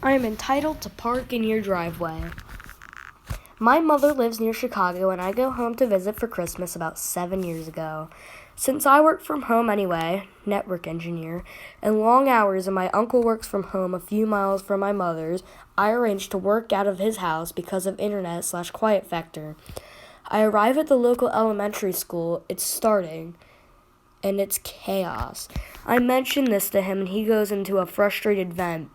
I am entitled to park in your driveway. My mother lives near Chicago, and I go home to visit for Christmas about 7 years ago. Since I work from home anyway, network engineer, and long hours and my uncle works from home a few miles from my mother's, I arranged to work out of his house because of internet/quiet factor. I arrive at the local elementary school. It's starting, and it's chaos. I mention this to him, and he goes into a frustrated vent.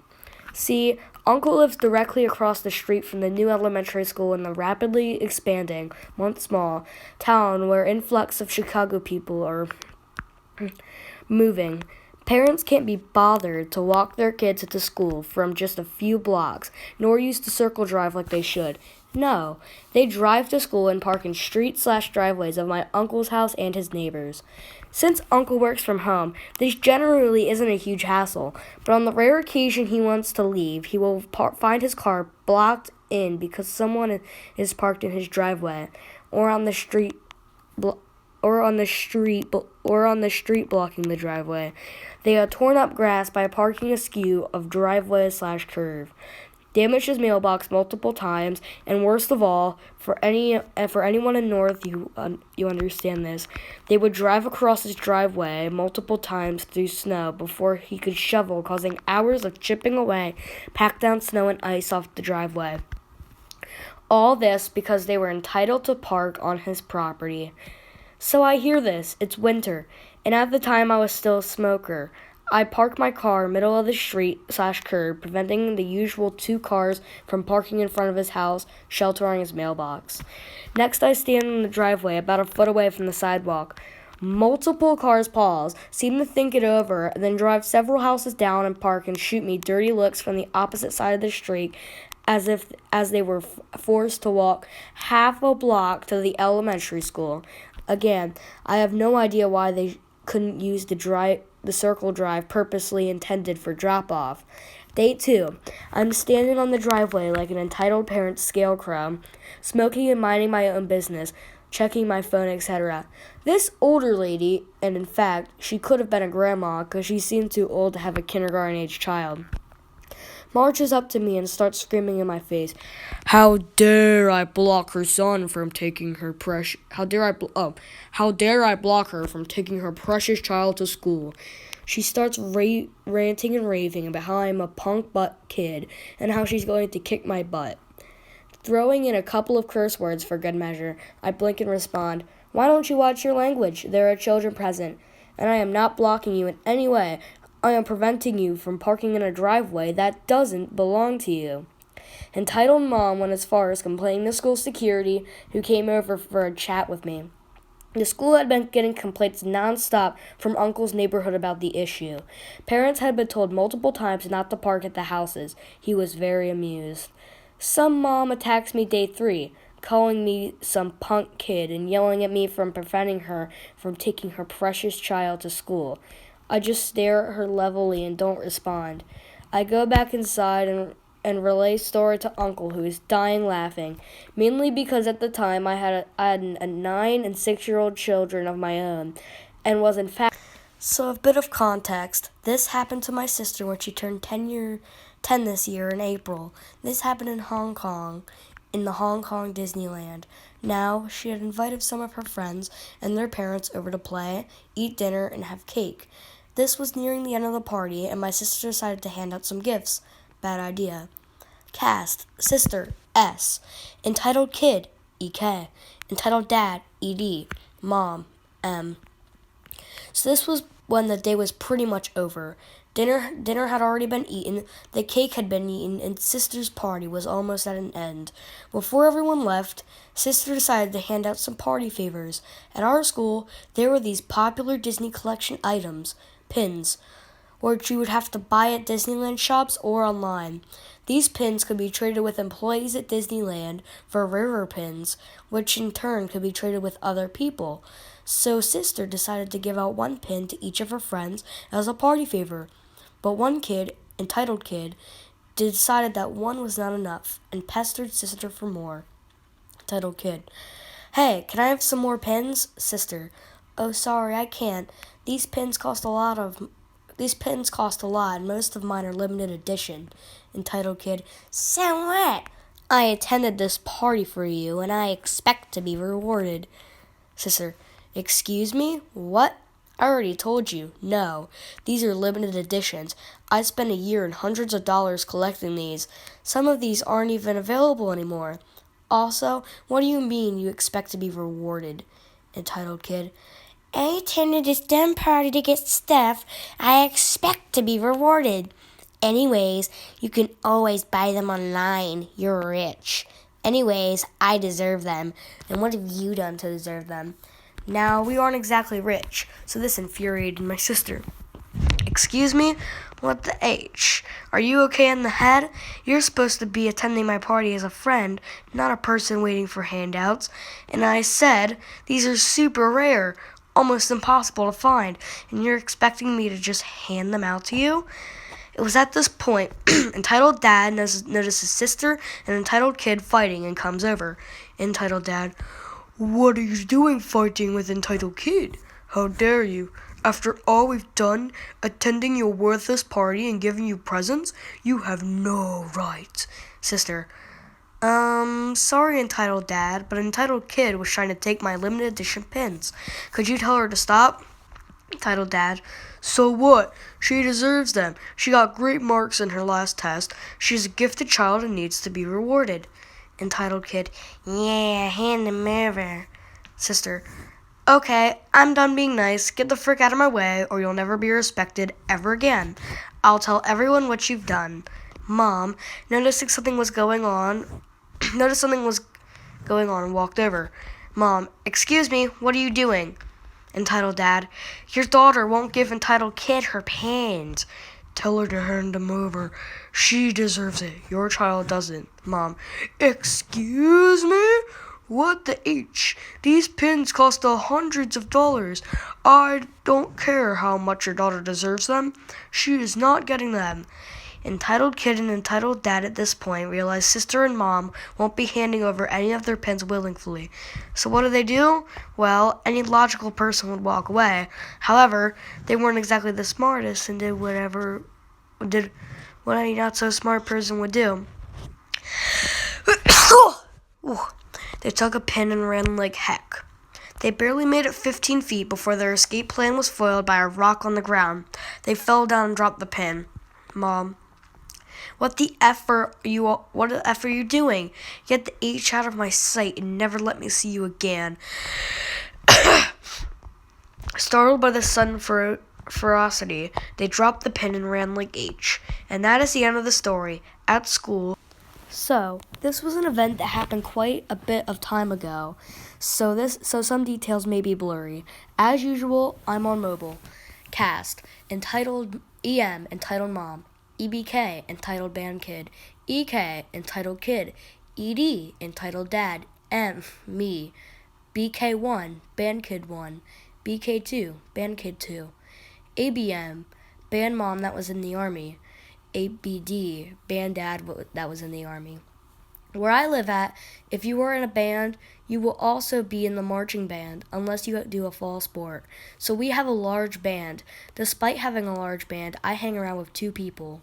See, Uncle lives directly across the street from the new elementary school in the rapidly expanding, once small, town where influx of Chicago people are moving. Parents can't be bothered to walk their kids to school from just a few blocks, nor use the circle drive like they should. No, they drive to school and park in street/driveways of my uncle's house and his neighbors. Since Uncle works from home, this generally isn't a huge hassle, but on the rare occasion he wants to leave, he will find his car blocked in because someone is parked in his driveway or on the street blocking the driveway. They have torn up grass by parking askew of driveway/curve, damaged his mailbox multiple times, and worst of all, for anyone in North, you understand this, they would drive across his driveway multiple times through snow before he could shovel, causing hours of chipping away packed down snow and ice off the driveway. All this because they were entitled to park on his property. So I hear this. It's winter, and at the time I was still a smoker. I parked my car middle of the street/curb, preventing the usual 2 cars from parking in front of his house, sheltering his mailbox. Next, I stand in the driveway about a foot away from the sidewalk. Multiple cars pause, seem to think it over, and then drive several houses down and park and shoot me dirty looks from the opposite side of the street as they were forced to walk half a block to the elementary school. Again, I have no idea why they couldn't use the circle drive purposely intended for drop-off. Day 2. I'm standing on the driveway like an entitled parent scarecrow, smoking and minding my own business, checking my phone, etc. This older lady, and in fact, she could have been a grandma because she seemed too old to have a kindergarten-age child, marches up to me and starts screaming in my face, "How dare I block her son from taking her precious? How dare I block her from taking her precious child to school?" She starts ranting and raving about how I'm a punk butt kid and how she's going to kick my butt. Throwing in a couple of curse words for good measure, I blink and respond, "Why don't you watch your language? There are children present, and I am not blocking you in any way. I am preventing you from parking in a driveway that doesn't belong to you." Entitled Mom went as far as complaining to school security, who came over for a chat with me. The school had been getting complaints nonstop from Uncle's neighborhood about the issue. Parents had been told multiple times not to park at the houses. He was very amused. Some mom attacks me day 3, calling me some punk kid and yelling at me for preventing her from taking her precious child to school. I just stare at her levelly and don't respond. I go back inside and relay story to Uncle, who is dying laughing, mainly because at the time I had a 9 and 6-year-old children of my own, and was in fact. So a bit of context. This happened to my sister when she turned 10 this year in April. This happened in Hong Kong, in the Hong Kong Disneyland. Now, she had invited some of her friends and their parents over to play, eat dinner, and have cake. This was nearing the end of the party, and my sister decided to hand out some gifts. Bad idea. Cast, sister, S. Entitled kid, EK. Entitled dad, ED. Mom, M. So this was when the day was pretty much over. Dinner had already been eaten, the cake had been eaten, and sister's party was almost at an end. Before everyone left, sister decided to hand out some party favors. At our school, there were these popular Disney collection items, pins, which you would have to buy at Disneyland shops or online. These pins could be traded with employees at Disneyland for river pins, which in turn could be traded with other people. So sister decided to give out 1 pin to each of her friends as a party favor. But one kid, entitled kid, decided that 1 was not enough and pestered sister for more. Entitled kid, "Hey, can I have some more pins?" Sister, "Oh, sorry, I can't. These pins cost a lot of These pins cost a lot, and most of mine are limited edition. Entitled Kid, so what? I attended this party for you, and I expect to be rewarded. Sister, excuse me? What? I already told you. No. These are limited editions. I spent a year and hundreds of dollars collecting these. Some of these aren't even available anymore. Also, what do you mean you expect to be rewarded? Entitled Kid, I attended this dumb party to get stuff. I expect to be rewarded. Anyways, you can always buy them online. You're rich. Anyways, I deserve them. And what have you done to deserve them? Now, we aren't exactly rich, so this infuriated my sister. Excuse me? What the H? Are you okay in the head? You're supposed to be attending my party as a friend, not a person waiting for handouts. And I said, these are super rare, almost impossible to find, and you're expecting me to just hand them out to you? It was at this point, Entitled Dad notices Sister and Entitled Kid fighting and comes over. Entitled Dad, what are you doing fighting with Entitled Kid? How dare you? After all we've done, attending your worthless party and giving you presents, you have no right. Sister, sorry, Entitled Dad, but Entitled Kid was trying to take my limited edition pins. Could you tell her to stop? Entitled Dad, so what? She deserves them. She got great marks in her last test. She's a gifted child and needs to be rewarded. Entitled Kid, yeah, hand them over. Sister, okay, I'm done being nice. Get the frick out of my way, or you'll never be respected ever again. I'll tell everyone what you've done. Mom, noticing something was going on, and walked over. Mom, excuse me, what are you doing? Entitled Dad, your daughter won't give Entitled Kid her pins. Tell her to hand them over. She deserves it. Your child doesn't. Mom, excuse me? What the H? These pins cost hundreds of dollars. I don't care how much your daughter deserves them. She is not getting them. Entitled Kid and Entitled Dad at this point realize Sister and Mom won't be handing over any of their pins willingly. So what do? Well, any logical person would walk away. However, they weren't exactly the smartest and did what any not so smart person would do. They took a pin and ran like heck. They barely made it 15 feet before their escape plan was foiled by a rock on the ground. They fell down and dropped the pin. Mom, what the F are you doing? Get the H out of my sight and never let me see you again. Startled by the sudden ferocity, they dropped the pin and ran like H. And that is the end of the story. At school. So, this was an event that happened quite a bit of time ago. So some details may be blurry. As usual, I'm on mobile. Cast, entitled EM, entitled Mom. EBK, entitled Band Kid. EK, entitled Kid. ED, entitled Dad. M, me. BK1, Band Kid 1. BK2, Band Kid 2. ABM, Band Mom that was in the Army. ABD, Band Dad that was in the Army. Where I live at, if you are in a band, you will also be in the marching band, unless you do a fall sport. So we have a large band. Despite having a large band, I hang around with 2 people.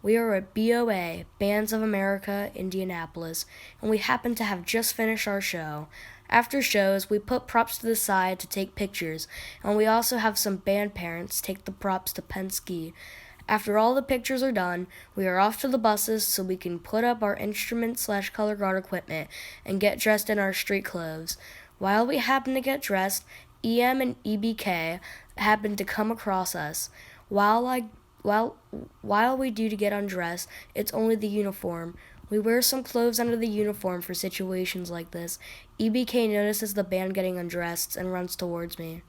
We are at BOA, Bands of America, Indianapolis, and we happen to have just finished our show. After shows, we put props to the side to take pictures, and we also have some band parents take the props to Penske. After all the pictures are done, we are off to the buses so we can put up our instrument/color guard equipment and get dressed in our street clothes. While we happen to get dressed, EM and EBK happen to come across us. While we do to get undressed, it's only the uniform. We wear some clothes under the uniform for situations like this. EBK notices the band getting undressed and runs towards me.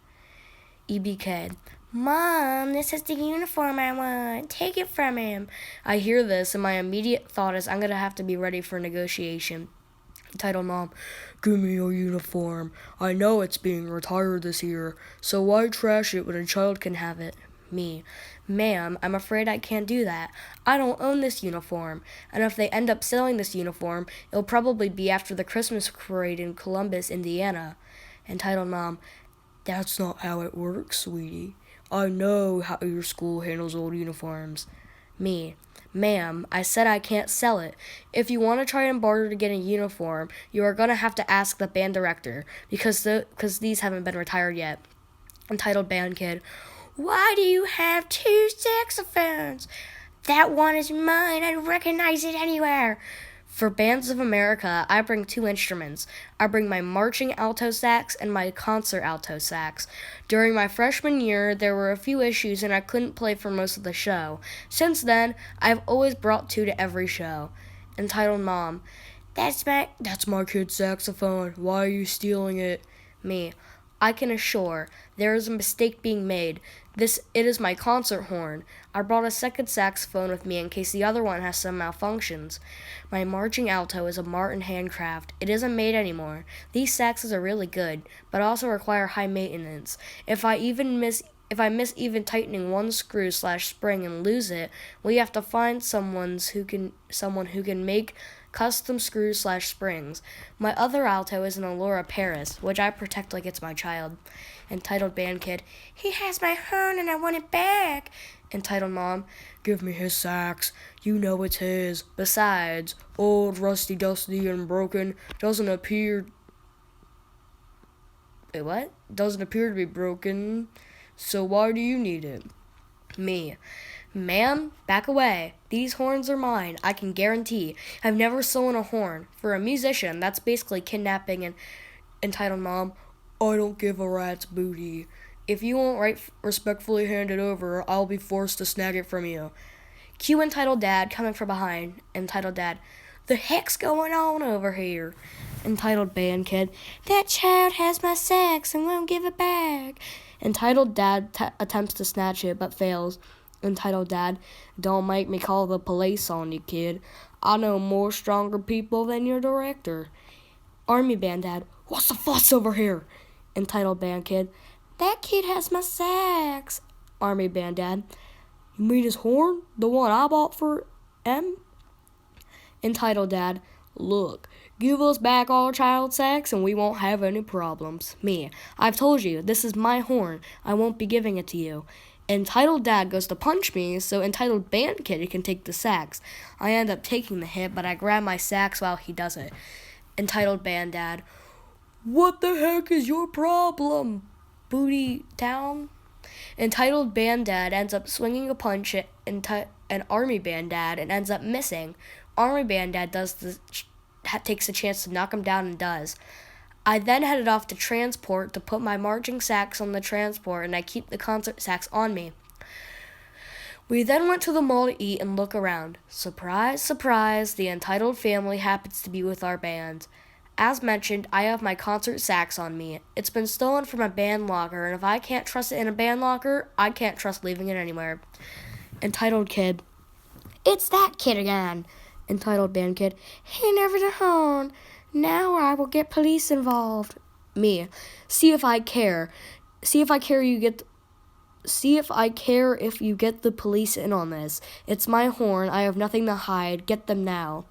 EBK, Mom, this is the uniform I want. Take it from him. I hear this, and my immediate thought is I'm going to have to be ready for negotiation. Entitled Mom, give me your uniform. I know it's being retired this year, so why trash it when a child can have it? Me, Ma'am, I'm afraid I can't do that. I don't own this uniform, and if they end up selling this uniform, it'll probably be after the Christmas parade in Columbus, Indiana. Entitled Mom, that's not how it works, sweetie. I know how your school handles old uniforms. Me. Ma'am, I said I can't sell it. If you want to try and barter to get a uniform, you are going to have to ask the band director, because these haven't been retired yet. Entitled band kid. Why do you have 2 saxophones? That one is mine. I'd recognize it anywhere. For Bands of America, I bring 2 instruments. I bring my marching alto sax and my concert alto sax. During my freshman year, there were a few issues and I couldn't play for most of the show. Since then, I've always brought 2 to every show. Entitled Mom. That's my kid's saxophone. Why are you stealing it? Me. I can assure there is a mistake being made. It is my concert horn. I brought a second saxophone with me in case the other one has some malfunctions. My marching alto is a Martin handcraft. It isn't made anymore. These saxes are really good, but also require high maintenance. If I miss even tightening one screw/spring and lose it, we have to find someone who can make custom screws/springs. My other alto is an Allura Paris, which I protect like it's my child. Entitled band kid. He has my horn and I want it back. Entitled mom. Give me his sax. You know it's his. Besides, old, rusty, dusty, and broken doesn't appear to be broken. So why do you need it? Me. Ma'am, back away. These horns are mine, I can guarantee. I've never stolen a horn. For a musician, that's basically kidnapping. And entitled mom. I don't give a rat's booty. If you won't respectfully hand it over, I'll be forced to snag it from you. Cue entitled dad coming from behind. Entitled dad. The heck's going on over here? Entitled band kid. That child has my sax and won't give it back. Entitled dad attempts to snatch it but fails. Entitled dad. Don't make me call the police on you, kid. I know more stronger people than your director. Army band dad. What's the fuss over here? Entitled band kid. That kid has my sax. Army band dad. You mean his horn? The one I bought for M? Entitled dad. Look, give us back our child sax and we won't have any problems. Me. I've told you, this is my horn. I won't be giving it to you. Entitled dad goes to punch me, so entitled band kid can take the sax. I end up taking the hit, but I grab my sax while he does it. Entitled band dad. What the heck is your problem, booty town? Entitled band dad ends up swinging a punch at an army band dad and ends up missing. Army band dad takes a chance to knock him down and does. I then headed off to transport to put my marching sax on the transport and I keep the concert sax on me. We then went to the mall to eat and look around. Surprise, surprise, the entitled family happens to be with our band. As mentioned, I have my concert sax on me. It's been stolen from a band locker, and if I can't trust it in a band locker, I can't trust leaving it anywhere. Entitled kid. It's that kid again. Entitled band kid. He never the horn. Now I will get police involved. Me. See if I care. See if I care if you get the police in on this. It's my horn. I have nothing to hide. Get them now.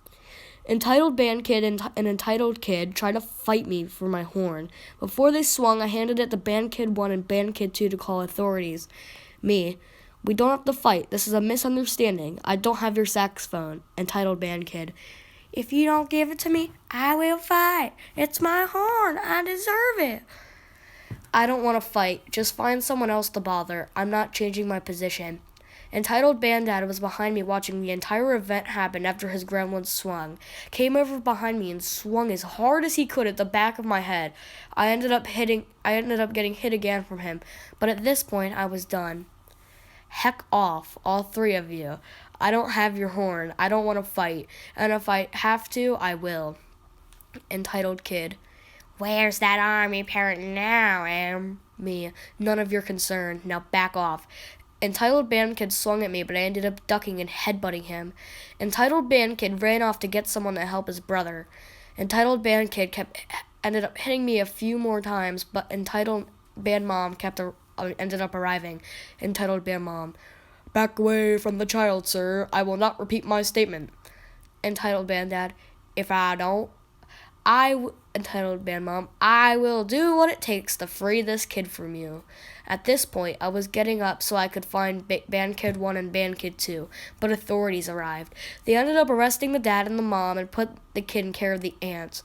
Entitled band kid and entitled kid tried to fight me for my horn. Before they swung, I handed it to band kid 1 and band kid 2 to call authorities. Me. We don't have to fight. This is a misunderstanding. I don't have your saxophone. Entitled band kid. If you don't give it to me, I will fight. It's my horn. I deserve it. I don't want to fight. Just find someone else to bother. I'm not changing my position. Entitled band dad was behind me watching the entire event happen after his gremlin swung. Came over behind me and swung as hard as he could at the back of my head. I ended up getting hit again from him, but at this point I was done. Heck off, all 3 of you. I don't have your horn. I don't want to fight. And if I have to, I will. Entitled kid. Where's that army parrot now, Em? Me. None of your concern. Now back off. Entitled band kid swung at me, but I ended up ducking and headbutting him. Entitled band kid ran off to get someone to help his brother. Entitled band kid ended up hitting me a few more times, but entitled band mom ended up arriving. Entitled band mom. Back away from the child, sir. I will not repeat my statement. Entitled band dad. If I don't, entitled Band Mom, I will do what it takes to free this kid from you. At this point, I was getting up so I could find Band Kid 1 and Band Kid 2, but authorities arrived. They ended up arresting the dad and the mom and put the kid in care of the aunts.